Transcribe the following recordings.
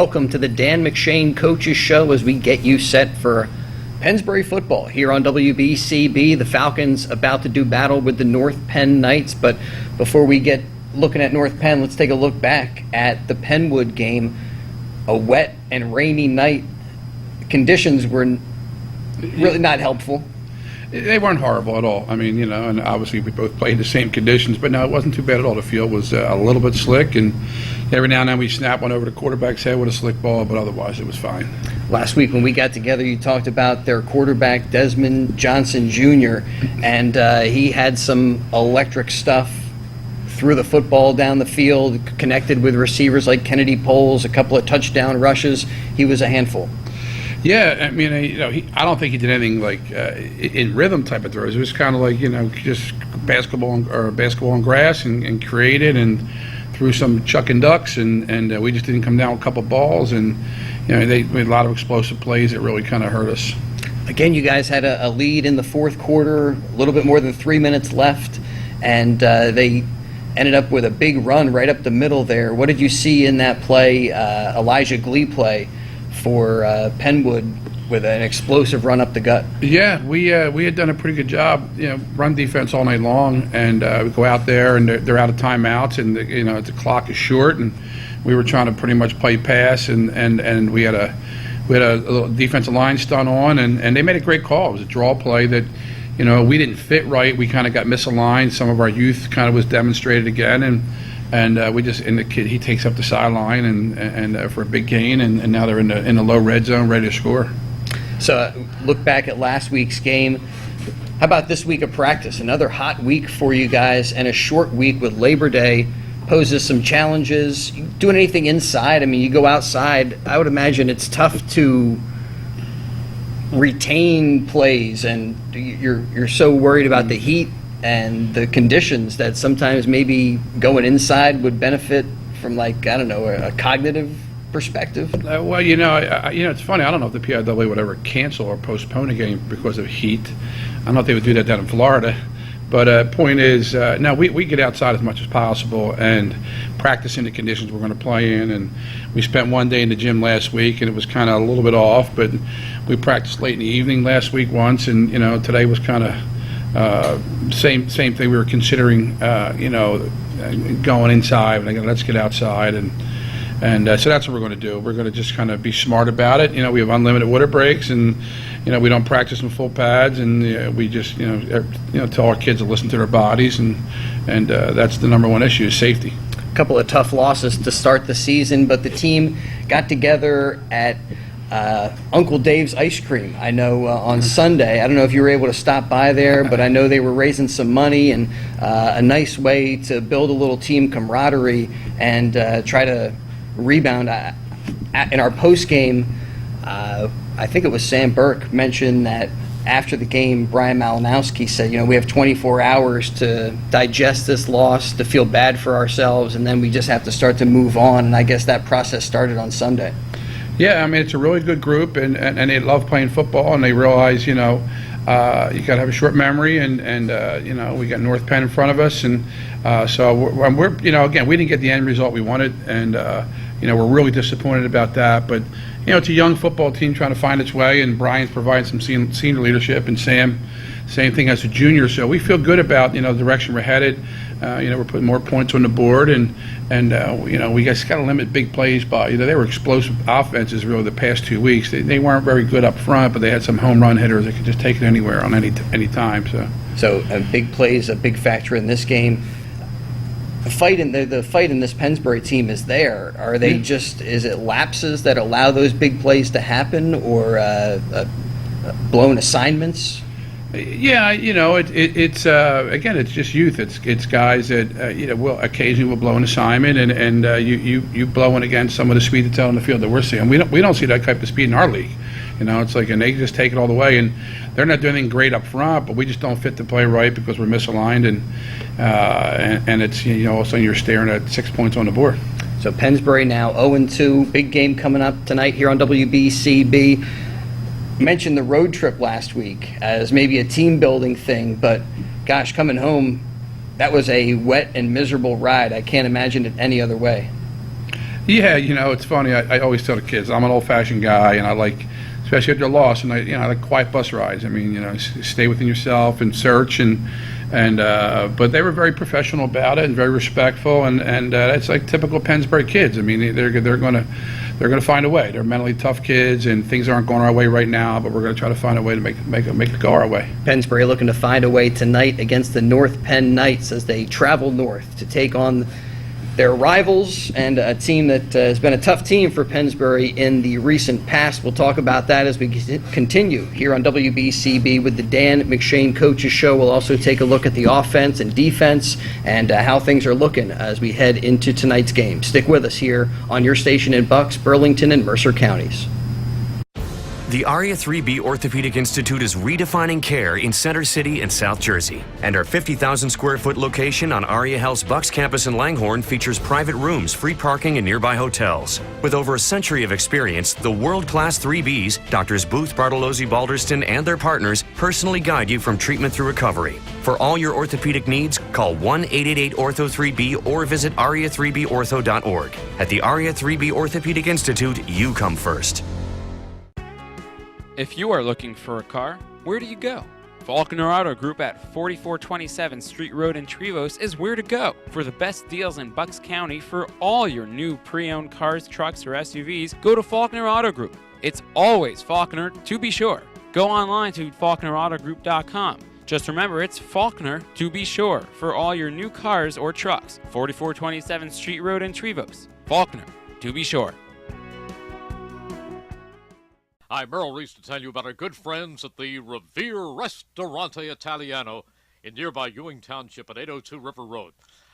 Welcome to the Dan McShane Coaches Show as we get you set for Pennsbury football here on WBCB. The Falcons about to do battle with the North Penn Knights, but before we get looking at North Penn, let's take a look back at the Penwood game. A wet and rainy night. Conditions were really not helpful. They weren't horrible at all. I mean, and obviously we both played the same conditions, but no, it wasn't too bad at all. The field was a little bit slick, and every now and then we snap one over the quarterback's head with a slick ball, but otherwise it was fine. Last week when we got together, you talked about their quarterback, Desmond Johnson Jr., and he had some electric stuff, threw the football down the field, connected with receivers like Kennedy Poles, a couple of touchdown rushes. He was a handful. Yeah, I mean, I don't think he did anything like in rhythm type of throws. It was kind of like, just basketball on grass and created and threw some chuck and ducks, and we just didn't come down with a couple balls, and they made a lot of explosive plays that really kind of hurt us. Again, you guys had a lead in the fourth quarter, a little bit more than 3 minutes left, and they ended up with a big run right up the middle there. What did you see in that play, Elijah Glee play, for Penwood with an explosive run up the gut? Yeah, we had done a pretty good job, run defense all night long, and we go out there and they're out of timeouts, and the clock is short, and we were trying to pretty much play pass, and we had a little defensive line stunt on, and they made a great call. It was a draw play that we didn't fit right. We kind of got misaligned. Some of our youth kind of was demonstrated again, and we just, and the kid, he takes up the sideline and for a big gain, and now they're in the low red zone ready to score. So look back at last week's game. How about this week of practice? Another hot week for you guys, and a short week with Labor Day poses some challenges. Doing anything inside? I mean, you go outside, I would imagine it's tough to retain plays, and you're so worried about the heat and the conditions that sometimes maybe going inside would benefit from, like, I don't know, a cognitive perspective. Well, it's funny. I don't know if the PIW would ever cancel or postpone a game because of heat. I don't know if they would do that down in Florida. But point is, no, we get outside as much as possible and practice in the conditions we're going to play in. And we spent one day in the gym last week, and it was kind of a little bit off. But we practiced late in the evening last week once, and today was kind of same thing. We were considering, going inside, and let's get outside, and so that's what we're going to do. We're going to just kind of be smart about it. We have unlimited water breaks, and we don't practice in full pads, and we just tell our kids to listen to their bodies, and that's the number one issue, is safety. A couple of tough losses to start the season, but the team got together at Uncle Dave's Ice Cream, I know, on Sunday. I don't know if you were able to stop by there, but I know they were raising some money, and a nice way to build a little team camaraderie and try to rebound. In our post game, I think it was Sam Burke mentioned that after the game, Brian Malinowski said, we have 24 hours to digest this loss, to feel bad for ourselves, and then we just have to start to move on. And I guess that process started on Sunday. Yeah, I mean, it's a really good group, and they love playing football, and they realize, you got to have a short memory, and we got North Penn in front of us, and so we're again, we didn't get the end result we wanted, and we're really disappointed about that. But it's a young football team trying to find its way, and Brian's providing some senior leadership, and Sam, same thing as a junior. So we feel good about the direction we're headed. We're putting more points on the board, and we just got to limit big plays by. They were explosive offenses really the past 2 weeks. They weren't very good up front, but they had some home run hitters that could just take it anywhere on any time. So big plays, a big factor in this game. The fight in this Pennsbury team is there. Are they is it lapses that allow those big plays to happen, or blown assignments? Yeah, it's again, it's just youth. It's guys that will occasionally blow an assignment, and you blowing against some of the speed that's out on the field that we're seeing. We don't see that type of speed in our league. It's like, and they just take it all the way, and they're not doing anything great up front, but we just don't fit the play right because we're misaligned, and it's all of a sudden you're staring at 6 points on the board. So Pennsbury now 0-2. Big game coming up tonight here on WBCB. Mentioned the road trip last week as maybe a team building thing, but gosh, coming home, that was a wet and miserable ride. I can't imagine it any other way. Yeah, it's funny. I always tell the kids I'm an old-fashioned guy, and I like, especially after a loss, and I like quiet bus rides. I mean, stay within yourself and search, but they were very professional about it and very respectful, and it's like typical Pennsbury kids. I mean, they're gonna find a way. They're mentally tough kids, and things aren't going our way right now, but we're gonna try to find a way to make it go our way. Pennsbury looking to find a way tonight against the North Penn Knights as they travel north to take on their rivals and a team that has been a tough team for Pennsbury in the recent past. We'll talk about that as we continue here on WBCB with the Dan McShane Coaches Show. We'll also take a look at the offense and defense and how things are looking as we head into tonight's game. Stick with us here on your station in Bucks, Burlington, and Mercer counties. The ARIA 3B Orthopedic Institute is redefining care in Center City and South Jersey. And our 50,000 square foot location on ARIA Health's Bucks campus in Langhorne features private rooms, free parking, and nearby hotels. With over a century of experience, the world-class 3Bs, Doctors Booth, Bartolozzi, Balderston, and their partners personally guide you from treatment through recovery. For all your orthopedic needs, call 1-888-ORTHO-3B or visit aria3bortho.org. At the ARIA 3B Orthopedic Institute, you come first. If you are looking for a car, where do you go? Faulkner Auto Group at 4427 Street Road in Trevose is where to go for the best deals in Bucks County for all your new pre-owned cars, trucks, or SUVs. Go to Faulkner Auto Group. It's always Faulkner, to be sure. Go online to faulknerautogroup.com. Just remember, it's Faulkner, to be sure, for all your new cars or trucks. 4427 Street Road in Trevose. Faulkner, to be sure. I'm Merrill Reese to tell you about our good friends at the Revere Ristorante Italiano in nearby Ewing Township at 802 River Road.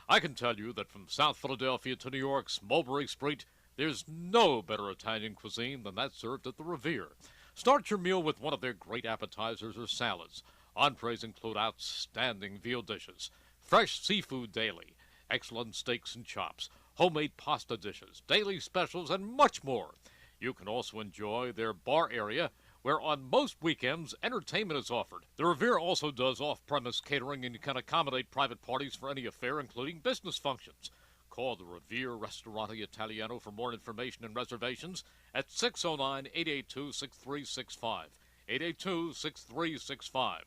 I can tell you that from South Philadelphia to New York's Mulberry Street, there's no better Italian cuisine than that served at the Revere. Start your meal with one of their great appetizers or salads. Entrees include outstanding veal dishes, fresh seafood daily, excellent steaks and chops, homemade pasta dishes, daily specials, and much more. You can also enjoy their bar area, where on most weekends, entertainment is offered. The Revere also does off-premise catering and can accommodate private parties for any affair, including business functions. Call the Revere Ristorante Italiano for more information and reservations at 609-882-6365. 882-6365.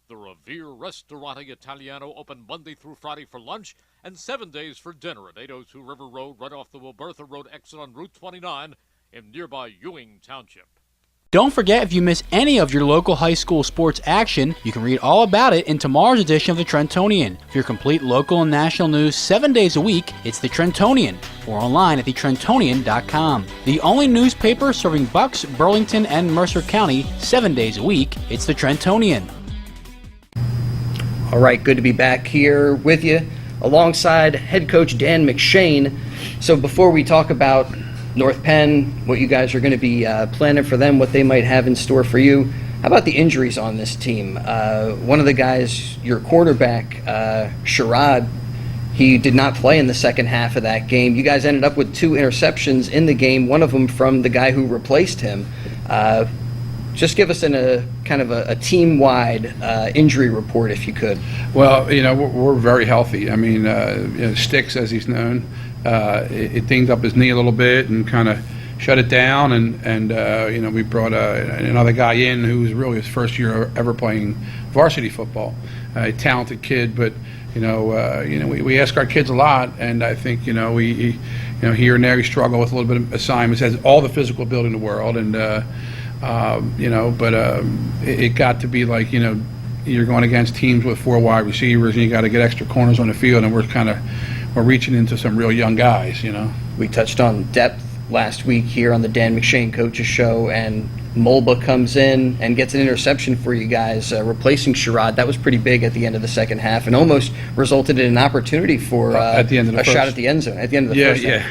The Revere Ristorante Italiano open Monday through Friday for lunch and 7 days for dinner at 802 River Road, right off the Wilbertha Road exit on Route 29 in nearby Ewing Township. Don't forget, if you miss any of your local high school sports action, you can read all about it in tomorrow's edition of the Trentonian. For your complete local and national news 7 days a week, it's the Trentonian, or online at thetrentonian.com. The only newspaper serving Bucks, Burlington, and Mercer County 7 days a week, it's the Trentonian. All right, good to be back here with you alongside head coach Dan McShane. So before we talk about North Penn, what you guys are going to be planning for them, what they might have in store for you, how about the injuries on this team? One of the guys, your quarterback, Sherrod, he did not play in the second half of that game. You guys ended up with 2 interceptions in the game, one of them from the guy who replaced him. Just give us a kind of a team-wide injury report, if you could. Well, we're very healthy. I mean, Sticks, as he's known, it dinged up his knee a little bit and kind of shut it down. And we brought another guy in who was really his first year ever playing varsity football. A talented kid, but we ask our kids a lot, and I think we here and there we struggle with a little bit of assignments. Has all the physical ability in the world, and it got to be like you're going against teams with 4 wide receivers, and you got to get extra corners on the field, and we're reaching into some real young guys. We touched on depth last week here on the Dan McShane Coaches Show, and Mulba comes in and gets an interception for you guys, replacing Sherrod. That was pretty big at the end of the second half, and almost resulted in an opportunity for at the end of the a first. Shot at the end zone at the end of the first half.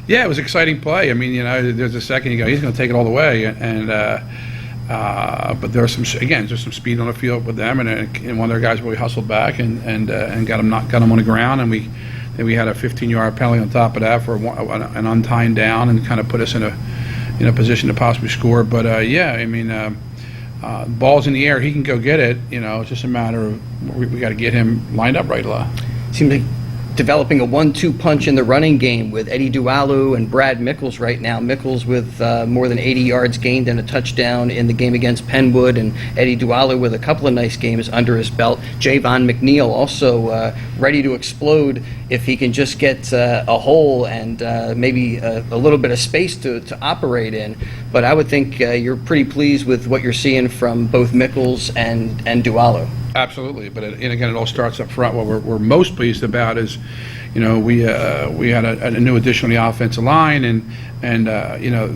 Yeah, it was an exciting play. I mean, there's a second you go, he's going to take it all the way, but there's some speed on the field with them, and one of their guys really hustled back and got him on the ground, and we had a 15-yard penalty on top of that for an untying down, and kind of put us in a position to possibly score. But ball's in the air, he can go get it. It's just a matter of we got to get him lined up right. Seems like developing a 1-2 punch in the running game with Eddie Dualu and Brad Mickles right now. Mickles with more than 80 yards gained and a touchdown in the game against Penwood, and Eddie Dualu with a couple of nice games under his belt. Javon McNeil also ready to explode if he can just get a hole and maybe a little bit of space to operate in. But I would think you're pretty pleased with what you're seeing from both Mickles and Dualu. Absolutely, but and again, it all starts up front. What we're most pleased about is, we had a new addition on the offensive line, and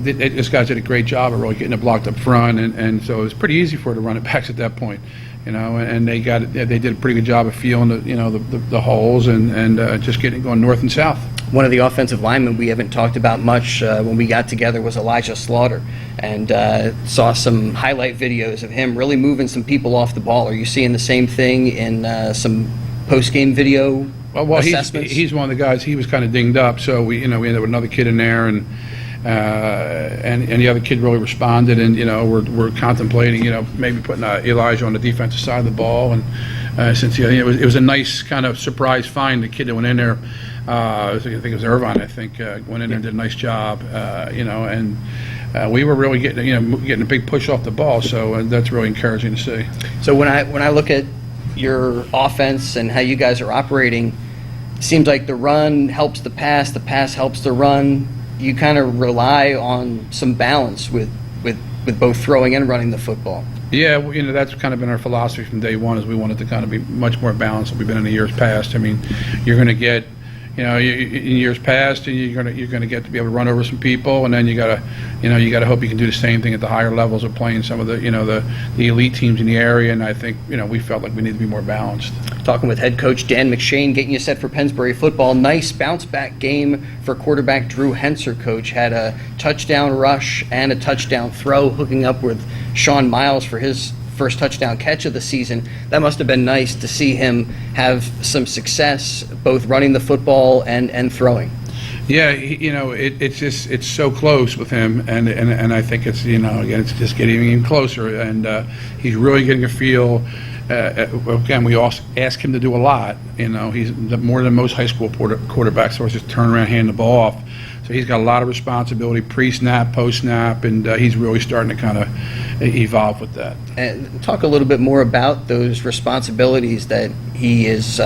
this guys did a great job of really getting it blocked up front, and so it was pretty easy for it to run it backs at that point, and they did a pretty good job of feeling the holes and just getting it going north and south. One of the offensive linemen we haven't talked about much when we got together was Elijah Slaughter, and saw some highlight videos of him really moving some people off the ball. Are you seeing the same thing in some post-game video assessments? He's one of the guys. He was kind of dinged up, so we ended up with another kid in there, and the other kid really responded, and we're contemplating maybe putting Elijah on the defensive side of the ball, and since it was a nice kind of surprise find. The kid that went in there, I think it was Irvine. I think went in there and did a nice job, and we were really getting a big push off the ball, so that's really encouraging to see. So when I look at your offense and how you guys are operating, it seems like the run helps the pass helps the run. You kind of rely on some balance with both throwing and running the football. Yeah, that's kind of been our philosophy from day one, is we wanted to kind of be much more balanced than we've been in the years past. I mean, you're going to get, in years past, you're going to get to be able to run over some people, and then you got to hope you can do the same thing at the higher levels of playing some of the elite teams in the area. And I think we felt like we need to be more balanced. Talking with head coach Dan McShane, getting you set for Pennsbury football. Nice bounce back game for quarterback Drew Henser. Coach had a touchdown rush and a touchdown throw, hooking up with Sean Miles for his first touchdown catch of the season. That must have been nice to see him have some success both running the football and throwing. Yeah, it's so close with him, and I think it's again, it's just getting even closer, and he's really getting a feel. Again, we also ask him to do a lot. He's more than most high school quarterbacks, so it's just turn around, hand the ball off. So he's got a lot of responsibility, pre-snap, post-snap, and he's really starting to kind of evolve with that. And talk a little bit more about those responsibilities that he is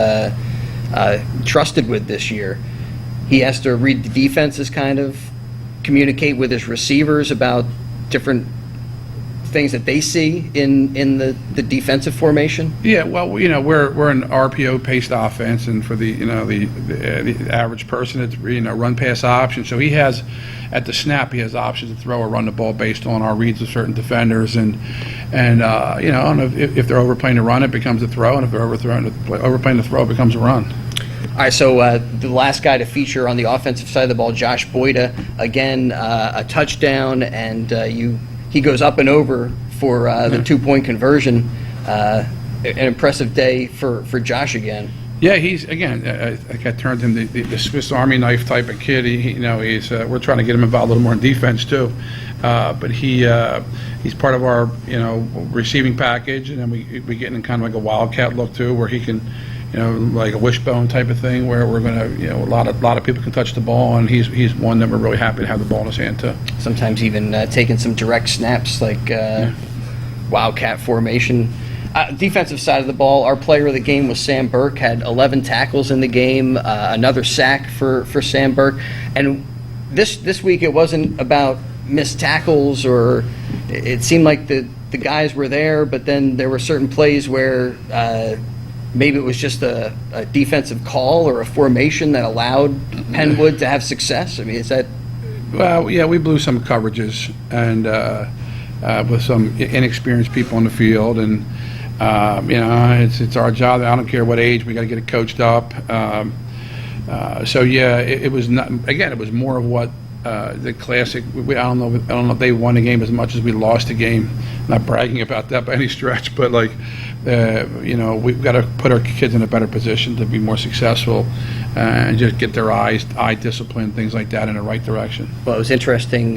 trusted with this year. He has to read the defenses, kind of communicate with his receivers about different things that they see in the defensive formation. Yeah, well, we're an RPO-paced offense, and for the average person, it's run pass option. So he has, at the snap, he has options to throw or run the ball based on our reads of certain defenders, and if they're overplaying the run, it becomes a throw, and if they're overplaying the throw, it becomes a run. All right, so the last guy to feature on the offensive side of the ball, Josh Boyda, again a touchdown, and he goes up and over for the 2-point conversion. An impressive day for Josh again. Yeah, he's again. I turned him the Swiss Army knife type of kid. He's we're trying to get him involved a little more in defense too. But he's part of our receiving package, and then we get in kind of like a wildcat look too, where he can. Like a wishbone type of thing, where we're going to, a lot of people can touch the ball, and he's one that we're really happy to have the ball in his hand too. Sometimes even taking some direct snaps, like wildcat formation. Defensive side of the ball, our player of the game was Sam Burke, had 11 tackles in the game, another sack for Sam Burke. And this week it wasn't about missed tackles, or it seemed like the guys were there, but then there were certain plays where maybe it was just a defensive call or a formation that allowed Penwood to have success. I mean, is that? Well, yeah, we blew some coverages, and with some inexperienced people on the field, and it's our job. I don't care what age, we got to get it coached up. So yeah, it was not. Again, it was more of what the classic. I don't know if they won the game as much as we lost the game. Not bragging about that by any stretch, but like. We've got to put our kids in a better position to be more successful, and just get their eye discipline, things like that, in the right direction. Well, it was interesting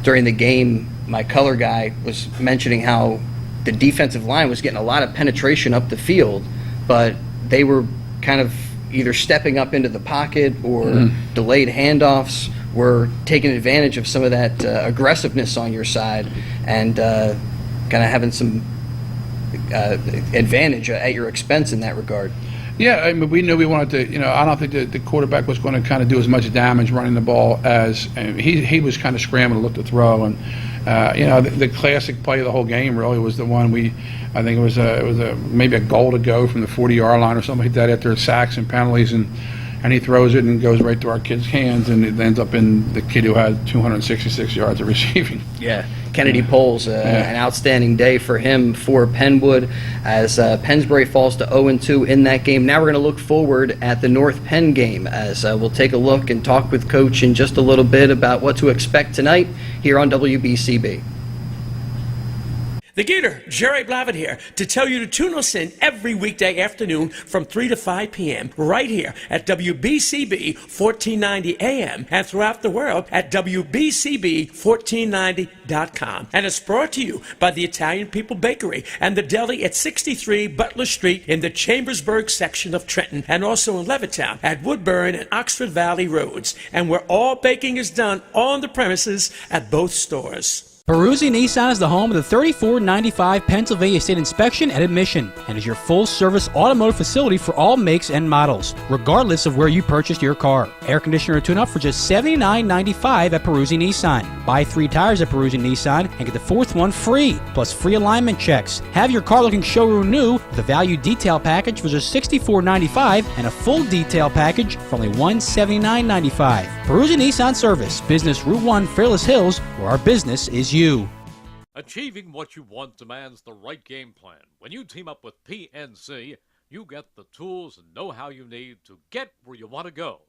during the game. My color guy was mentioning how the defensive line was getting a lot of penetration up the field, but they were kind of either stepping up into the pocket or delayed handoffs were taking advantage of some of that aggressiveness on your side and kind of having some advantage at your expense in that regard. Yeah, I mean, we knew we wanted to, I don't think the quarterback was going to kind of do as much damage running the ball as he was kind of scrambling to look to throw. And, the classic play of the whole game really was the one I think it was maybe a goal to go from the 40-yard line or something like that after sacks and penalties. And he throws it and goes right to our kid's hands, and it ends up in the kid who had 266 yards of receiving. Yeah, Kennedy Poles, an outstanding day for him for Penwood as Pennsbury falls to 0-2 in that game. Now we're going to look forward at the North Penn game as we'll take a look and talk with Coach in just a little bit about what to expect tonight here on WBCB. The Gator, Jerry Blavitt here, to tell you to tune us in every weekday afternoon from 3 to 5 p.m. right here at WBCB 1490 AM and throughout the world at WBCB1490.com. And it's brought to you by the Italian People Bakery and the deli at 63 Butler Street in the Chambersburg section of Trenton, and also in Levittown at Woodburn and Oxford Valley Roads, and where all baking is done on the premises at both stores. Peruzzi Nissan is the home of the 3495 Pennsylvania State Inspection and Admission and is your full-service automotive facility for all makes and models, regardless of where you purchased your car. Air conditioner and tune-up for just $79.95 at Peruzzi Nissan. Buy 3 tires at Peruzzi Nissan and get the 4th one free, plus free alignment checks. Have your car looking showroom new with a value detail package for just $64.95 and a full detail package for only $179.95. Peruzzi Nissan Service, Business Route 1, Fairless Hills, where our business is you. Achieving what you want demands the right game plan. When you team up with PNC, you get the tools and know-how you need to get where you want to go.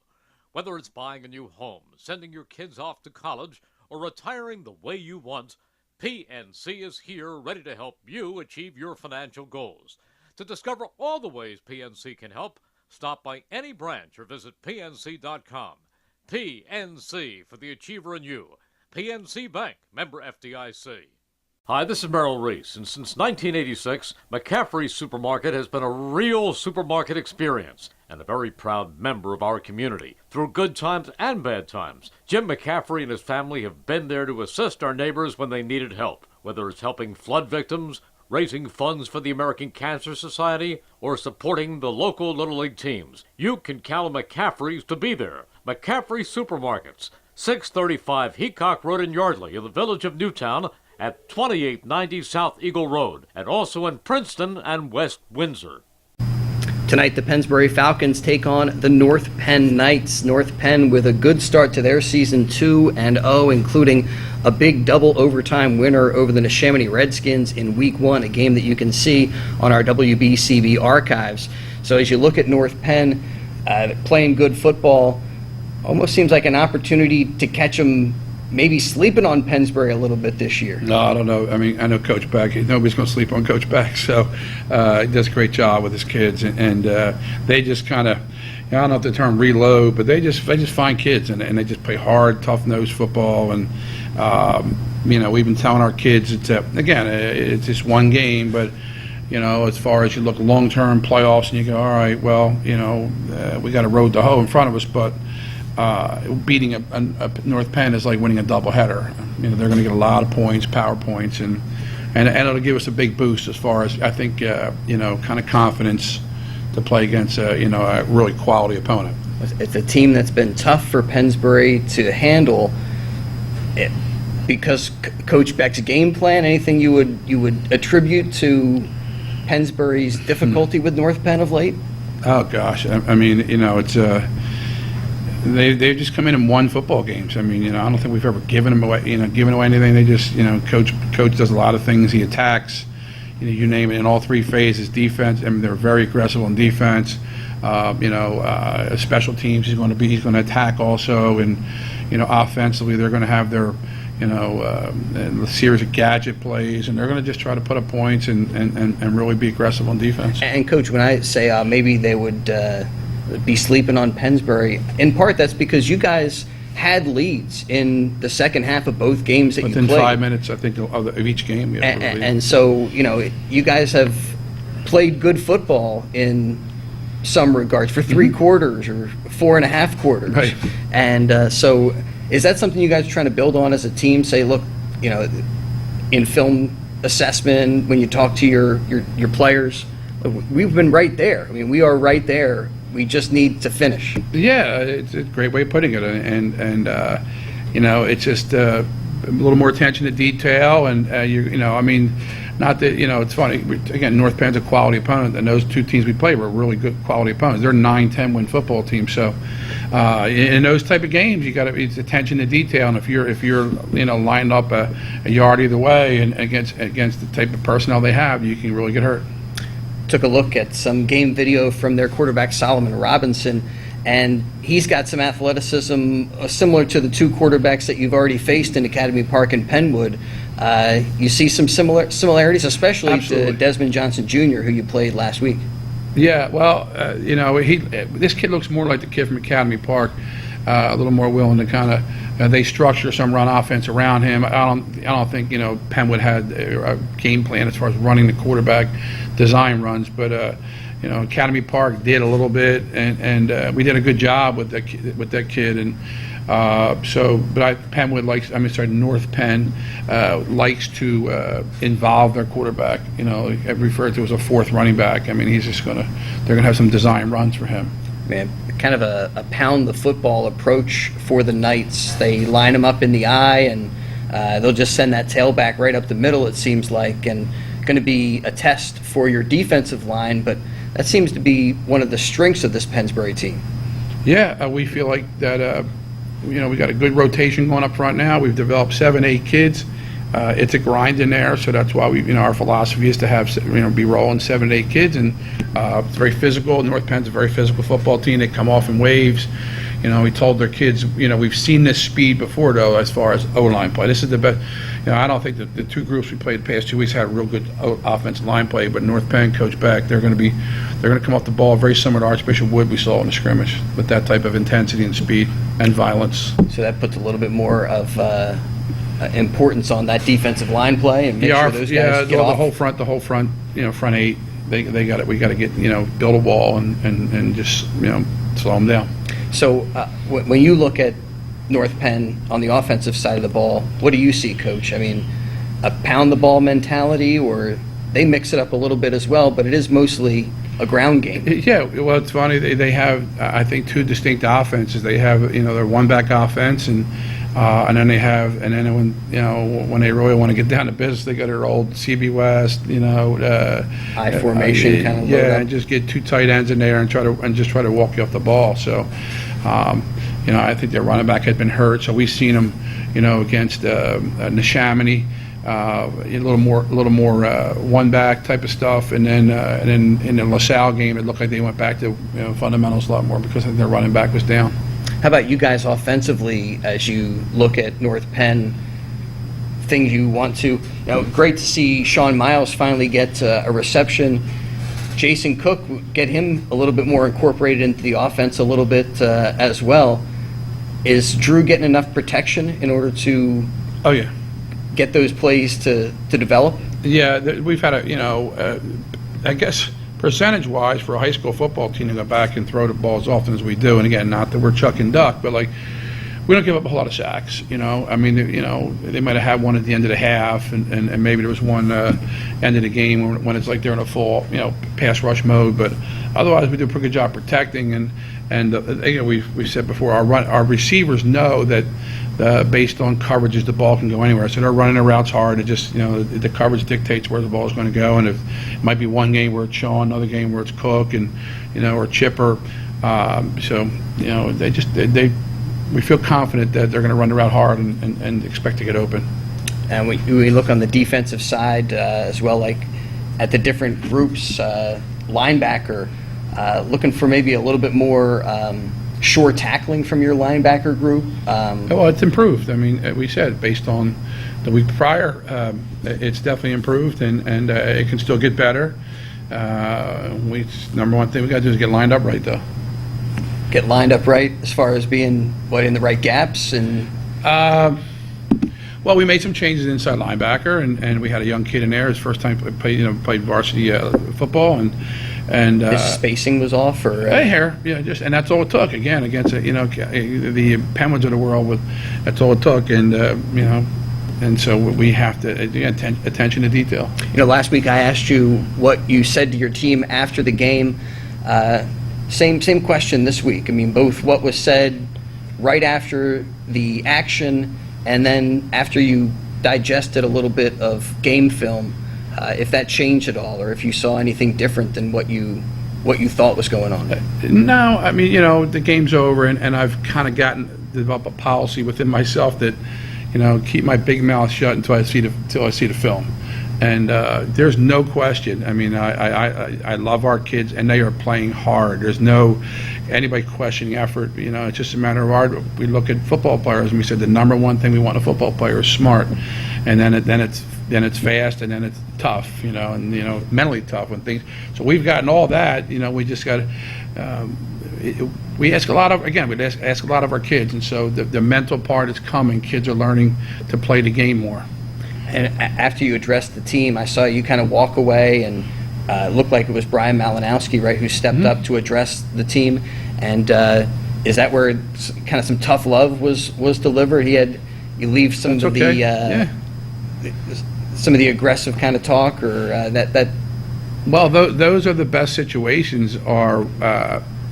Whether it's buying a new home, sending your kids off to college, or retiring the way you want, PNC is here ready to help you achieve your financial goals. To discover all the ways PNC can help, stop by any branch or visit PNC.com. PNC for the achiever in you. PNC Bank, member FDIC. Hi, this is Merrill Reese, and since 1986, McCaffrey Supermarket has been a real supermarket experience and a very proud member of our community. Through good times and bad times, Jim McCaffrey and his family have been there to assist our neighbors when they needed help, whether it's helping flood victims, raising funds for the American Cancer Society, or supporting the local Little League teams. You can count on McCaffrey's to be there. McCaffrey Supermarkets, 635 Heacock Road in Yardley in the village of Newtown at 2890 South Eagle Road, and also in Princeton and West Windsor. Tonight, the Pennsbury Falcons take on the North Penn Knights. North Penn with a good start to their season 2-0, including a big double overtime winner over the Neshaminy Redskins in Week 1, a game that you can see on our WBCB archives. So as you look at North Penn playing good football, almost seems like an opportunity to catch them maybe sleeping on Pennsbury a little bit this year. No, I don't know. I mean, I know Coach Beck. Nobody's going to sleep on Coach Beck. So he does a great job with his kids. And they just kind of, I don't know if the term reload, but they just find kids. And they just play hard, tough-nosed football. And, we've been telling our kids, it's just one game. But, as far as you look long-term playoffs and you go, all right, well, we got a road to hoe in front of us. But beating a North Penn is like winning a doubleheader. They're going to get a lot of points, power points, and it'll give us a big boost as far as I think kind of confidence to play against a really quality opponent. It's a team that's been tough for Pennsbury to handle. Because Coach Beck's game plan, anything you would attribute to Pennsbury's difficulty with North Penn of late? Oh gosh, I mean it's. They've just come in and won football games. I mean, I don't think we've ever given them away. Given away anything. They just, Coach does a lot of things. He attacks. You name it in all 3 phases. Defense. I mean, they're very aggressive on defense. Special teams. He's going to attack also, and offensively they're going to have their a series of gadget plays, and they're going to just try to put up points and really be aggressive on defense. And Coach, when I say maybe they would be sleeping on Pennsbury, in part that's because you guys had leads in the second half of both games that Within you played. 5 minutes, I think, of each game. And so, you guys have played good football in some regards, for 3 quarters or 4.5 quarters. Right. And so is that something you guys are trying to build on as a team? Say, look, in film assessment, when you talk to your players, we've been right there. I mean, we are right there. We just need to finish. Yeah, it's a great way of putting it, and it's just a little more attention to detail, and I mean, not that it's funny. Again, North Penn's a quality opponent, and those 2 teams we play were really good quality opponents. They're 9-10 win football teams, so in those type of games, you got to it's attention to detail, and if you're lined up a yard either way, and against the type of personnel they have, you can really get hurt. Took a look at some game video from their quarterback Solomon Robinson, and he's got some athleticism similar to the 2 quarterbacks that you've already faced in Academy Park and Penwood. You see some similarities, especially Absolutely. to Desmond Johnson Jr., who you played last week. Yeah, well, this kid looks more like the kid from Academy Park, a little more willing to kind of. They structure some run offense around him. I don't think Penwood had a game plan as far as running the quarterback design runs, but Academy Park did a little bit, and we did a good job with that kid, and Penwood likes. North Penn likes to involve their quarterback. Referred to as a 4th running back. I mean, they're gonna have some design runs for him. Man, kind of a pound the football approach for the Knights. They line them up in the eye, and they'll just send that tailback right up the middle, it seems like, and going to be a test for your defensive line, but that seems to be one of the strengths of this Pennsbury team. Yeah, we feel like that, we got a good rotation going up front now. We've developed 7-8 kids. It's a grind in there, so that's why our philosophy is to have, be rolling 7-8 kids, and it's very physical. North Penn's a very physical football team. They come off in waves. We told their kids, we've seen this speed before, though, as far as O-line play. This is the best. I don't think that the 2 groups we played the past 2 weeks had a real good offensive line play, but North Penn, Coach Beck, they're going to come off the ball very similar to Archbishop Wood we saw in the scrimmage, with that type of intensity and speed and violence. So that puts a little bit more of importance on that defensive line play, and make sure those guys get off. The whole front, front 8, they got it. We got to get, build a wall and just, slow them down. So when you look at North Penn on the offensive side of the ball, what do you see, Coach? I mean, a pound the ball mentality, or they mix it up a little bit as well, but it is mostly a ground game. Yeah, well, it's funny. They have, I think, 2 distinct offenses. They have, their one-back offense, and then when they really want to get down to business, they got their old CB West, I formation kind of. Yeah, and just get 2 tight ends in there and try to walk you off the ball. So, I think their running back had been hurt, so we've seen them, against Neshaminy. A little more one back type of stuff, and then in the LaSalle game, it looked like they went back to fundamentals a lot more because I think their running back was down. How about you guys offensively as you look at North Penn? Things you want to, great to see Sean Miles finally get a reception. Jason Cook, get him a little bit more incorporated into the offense a little bit as well. Is Drew getting enough protection in order to? Oh yeah. Get those plays to develop? Yeah, we've had I guess percentage-wise for a high school football team to go back and throw the ball as often as we do, and again, not that we're chuck and duck, but we don't give up a whole lot of sacks. I mean, they might have had one at the end of the half, and maybe there was one end of the game when it's like they're in a full pass rush mode, but otherwise we do a pretty good job protecting, and we said before, our receivers know that based on coverages, the ball can go anywhere. So they're running their routes hard. It just, the coverage dictates where the ball is going to go. And if it might be one game where it's Sean, another game where it's Cook, and or Chipper. We feel confident that they're going to run the route hard and expect to get open. And we look on the defensive side as well, like at the different groups, linebacker, looking for maybe a little bit more short tackling from your linebacker group. Well, it's improved. I mean, we said based on the week prior, it's definitely improved, and it can still get better. Number one thing we got to do is get lined up right, though. Get lined up right as far as being in the right gaps and. Well, we made some changes inside linebacker, and we had a young kid in there. His first time played varsity football, and And His spacing was off, or a hair, yeah, and that's all it took. Again, against the Penguins of the world, that's all it took, and and so we have to attention to detail. Last week I asked you what you said to your team after the game. Same question this week. I mean, both what was said right after the action, and then after you digested a little bit of game film. If that changed at all, or if you saw anything different than what you thought was going on. No, I mean, the game's over, and I've kind of developed a policy within myself that, keep my big mouth shut until I see the film. And there's no question. I mean, I love our kids, and they are playing hard. There's no anybody questioning effort. It's just a matter of we look at football players, and we said the number one thing we want a football player is smart, and then it's fast, and then it's tough, and mentally tough when things. So we've gotten all that. We just got we ask a lot of ask a lot of our kids, and so the mental part is coming. Kids are learning to play the game more. And after you addressed the team, I saw you kind of walk away, and it looked like it was Brian Malinowski, right, who stepped up to address the team. And is that where kind of some tough love was delivered? You leave some of some of the aggressive kind of talk, or that. Well, those are the best situations, are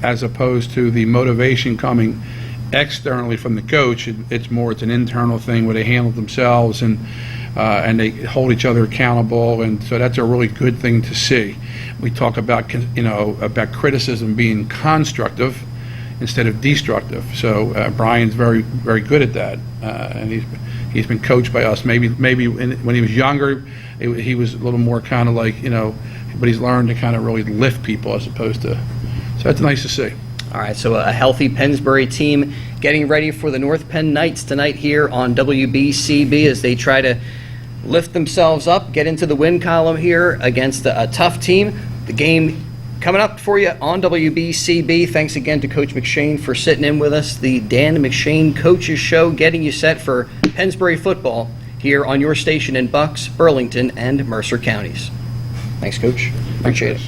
as opposed to the motivation coming externally from the coach. It's an internal thing where they handle themselves and they hold each other accountable, and so that's a really good thing to see. We talk about about criticism being constructive instead of destructive. So Brian's very, very good at that, and he's been coached by us. Maybe when he was younger, he was a little more kind of like but he's learned to kind of really lift people as opposed to. So that's nice to see. All right, so a healthy Pennsbury team getting ready for the North Penn Knights tonight here on WBCB as they try to lift themselves up, get into the win column here against a tough team. The game coming up for you on WBCB. Thanks again to Coach McShane for sitting in with us. The Dan McShane Coaches Show, getting you set for Pennsbury football here on your station in Bucks, Burlington, and Mercer counties. Thanks, Coach. Appreciate it.